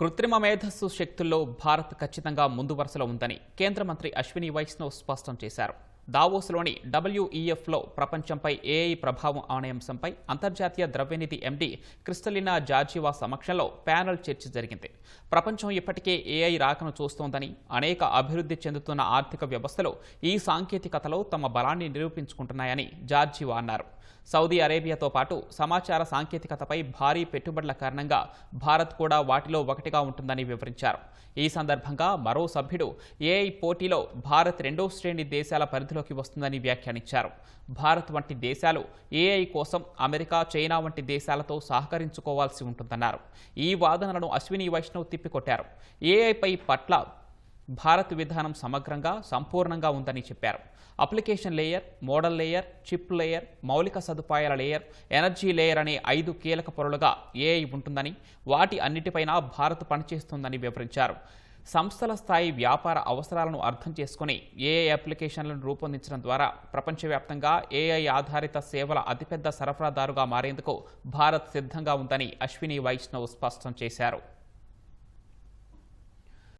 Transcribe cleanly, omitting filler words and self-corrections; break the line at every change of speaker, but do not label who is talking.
కృత్రిమ మేధస్సు శక్తుల్లో భారత్ ఖచ్చితంగా ముందు వరుసలో ఉందని కేంద్ర మంత్రి అశ్విని వైష్ణవ్ స్పష్టం చేశారు. దావోస్లోని WEFలో ప్రపంచంపై AI ప్రభావం అనే అంశంపై అంతర్జాతీయ ద్రవ్యనిధి MD క్రిస్టలినా జార్జివా సమక్షంలో ప్యానెల్ చర్చ జరిగింది. ప్రపంచం ఇప్పటికే AI రాకను చూస్తోందని, అనేక అభివృద్ధి చెందుతున్న ఆర్థిక వ్యవస్థలు ఈ సాంకేతికతలో తమ బలాన్ని నిరూపించుకుంటున్నాయని జార్జివా అన్నారు. సౌదీ అరేబియాతో పాటు సమాచార సాంకేతికతపై భారీ పెట్టుబడుల కారణంగా భారత్ కూడా వాటిలో ఒకటిగా ఉంటుందని వివరించారు. ఈ సందర్భంగా మరో సభ్యుడు AI పోటీలో భారత్ రెండో శ్రేణి దేశాల పరిధిలోకి వస్తుందని వ్యాఖ్యానించారు. భారత్ వంటి దేశాలు AI కోసం అమెరికా, చైనా వంటి దేశాలతో సహకరించుకోవాల్సి ఉంటుందన్నారు. ఈ వాదనలను అశ్విని వైష్ణవ్ తిప్పికొట్టారు. AI పట్ల భారత్ విధానం సమగ్రంగా, సంపూర్ణంగా ఉందని చెప్పారు. Application layer, model layer, chip layer, మౌలిక సదుపాయాల లేయర్, ఎనర్జీ లేయర్ అనే 5 కీలక పొరలుగా AI ఉంటుందని, వాటి అన్నిటిపైన భారత్ పనిచేస్తుందని వివరించారు. సంస్థల స్థాయి వ్యాపార అవసరాలను అర్థం చేసుకుని AI అప్లికేషన్లను రూపొందించడం ద్వారా ప్రపంచవ్యాప్తంగా AI ఆధారిత సేవల అతిపెద్ద సరఫరాదారుగా మారేందుకు భారత్ సిద్ధంగా ఉందని అశ్విని వైష్ణవ్ స్పష్టం చేశారు.